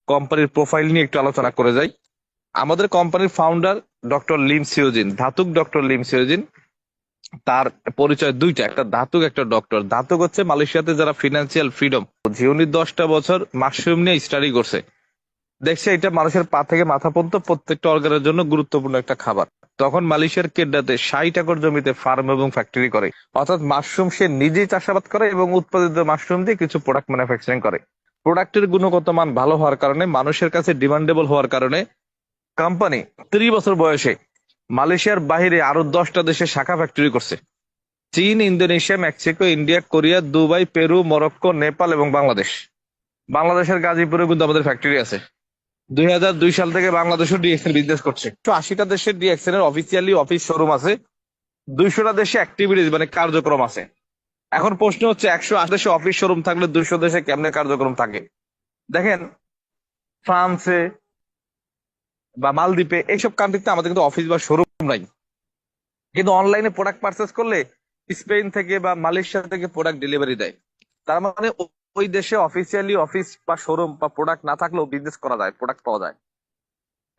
কোম্পানির প্রোফাইল নিয়ে একটু আলোচনা করে যাই। আমাদের কোম্পানির ফাউন্ডার ডক্টর লিম সিওজিন, ধাতুক ডক্টর লিম সিওজিন। তার পরিচয় দুইটা, একটা ধাতুক একটা ডক্টর। ধাতুক হচ্ছে মালয়েশিয়াতে যারা ফিনান্সিয়াল ফ্রিডম, উনি 10টা বছর মাশরুম নিয়ে স্টাডি করছে, দেখছে এটা মানুষের পা থেকে মাথা পর্যন্ত প্রত্যেকটা অর্গানের জন্য গুরুত্বপূর্ণ একটা খাবার। তখন মালয়েশিয়ার কেডাতে 60 একর জমিতে ফার্ম এবং ফ্যাক্টরি করে, অর্থাৎ মাশরুম সে নিজেই চাষাবাদ করে এবং উৎপাদিত মাশরুম দিয়ে কিছু প্রোডাক্ট ম্যানুফ্যাকচারিং করে। প্রোডাক্টের গুণগত মান ভালো হওয়ার কারণে, মানুষের কাছে ডিমান্ডেবল হওয়ার কারণে কোম্পানি 30 বছর বয়সে মালয়েশিয়ার বাইরে আরো 10টা দেশে শাখা ফ্যাক্টরি করছে। চীন, Indonesia, Mexico, India, Korea, Dubai, Peru, Morocco, Nepal এবং বাংলাদেশ। বাংলাদেশের গাজীপুরে কিন্তু আমাদের ফ্যাক্টরি আছে। 2002 সাল থেকে বাংলাদেশও ডিএক্সএল বিজনেস করছে। 180টা দেশের ডিএক্সএল এর অফিসিয়ালি অফিস শোরুম আছে, 200টা দেশে অ্যাক্টিভিটিস মানে কার্যক্রম আছে। এখন প্রশ্ন হচ্ছে 108 দেশে অফিস শোরুম থাকলে 200 দেশে কেমনে কার্যক্রম থাকে? দেখেন, ফ্রান্সে বা মালদ্বীপে এইসব কান্ট্রিতে আমাদের কিন্তু অফিস বা শোরুম নাই, কিন্তু অনলাইনে প্রোডাক্ট পারচেস করলে স্পেন থেকে বা মালয়েশিয়া থেকে প্রোডাক্ট ডেলিভারি দেয়। তার মানে ওই দেশে অফিসিয়ালি অফিস বা শোরুম বা প্রোডাক্ট না থাকলেও বিজনেস করা যায়, প্রোডাক্ট পাওয়া যায়।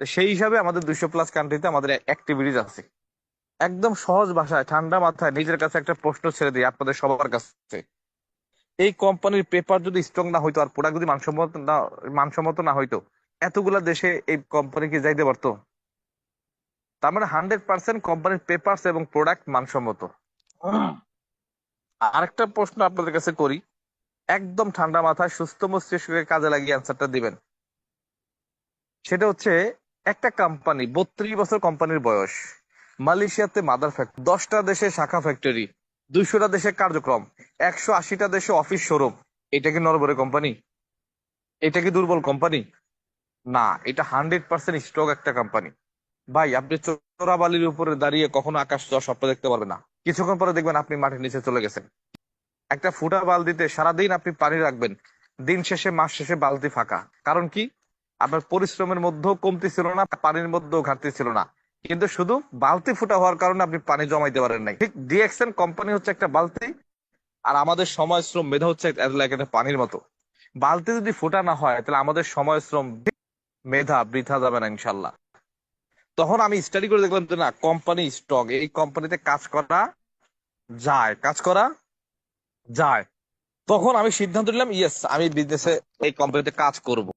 তো সেই হিসাবে আমাদের 200+ কান্ট্রিতে আমাদের অ্যাক্টিভিটিস আছে। একদম সহজ ভাষায় ঠান্ডা মাথায় নিজের কাছে একটা প্রশ্ন ছেড়ে দিই আপনাদের সবার কাছে, এই কোম্পানির পেপার যদি স্ট্রং না হইতো আর প্রোডাক্ট যদি মানসম্মত না হইতো, এতগুলা দেশে এই কোম্পানি কি যাইতে পারতো? তার মানে 100% কোম্পানির পেপারস এবং প্রোডাক্ট মানসম্মত। আরেকটা প্রশ্ন আপনাদের কাছে করি, একদম ঠান্ডা মাথায় সুস্থ মস্তিষ্ককে কাজে লাগিয়ে অ্যান্সারটা দিবেন। সেটা হচ্ছে, একটা কোম্পানি 32 বছর কোম্পানির বয়স, মালয়েশিয়াতে মাদার ফ্যাক্টরি, 10টা দেশে শাখা ফ্যাক্টরি, 200টা দেশে কার্যক্রম, 180টা দেশে অফিস শোরুম, এটা কি নরবরে কোম্পানি? এটা কি দুর্বল কোম্পানি? না, এটা 100% স্ট্রং একটা কোম্পানি। ভাই, আপনি চোরাবালির উপরে দাঁড়িয়ে কখনো আকাশ ছোঁয়ার স্বপ্ন দেখতে পারবেন না। কিছুক্ষণ পরে দেখবেন আপনি মাটির নিচে চলে গেছেন। একটা ফুটা বালতিতে সারাদিন আপনি পানি রাখবেন, দিন শেষে মাস শেষে বালতি ফাঁকা। কারণ কি? আপনার পরিশ্রমের মধ্যেও কমতি ছিল না, পানির মধ্যেও ঘাটতি ছিল না, কিন্তু শুধু বালতি ফুটা হওয়ার কারণে আপনি পানি জমাইতে পারেন নাই। ঠিক ডিএক্সএন কোম্পানি হচ্ছে একটা বালতি, আর আমাদের সময় শ্রম মেধা হচ্ছে একটা পানির মতো। বালতি যদি ফুটা না হয় তাহলে আমাদের সময় শ্রম মেধা বৃথা যাবে না ইনশাল্লাহ। তখন আমি স্টাডি করে দেখলাম যে না, কোম্পানি স্ট্রং, এই কোম্পানিতে কাজ করা যায়, কাজ করা যায়। তখন আমি সিদ্ধান্ত নিলাম, ইয়েস, আমি বিজনেসে এই কোম্পানিতে কাজ করব।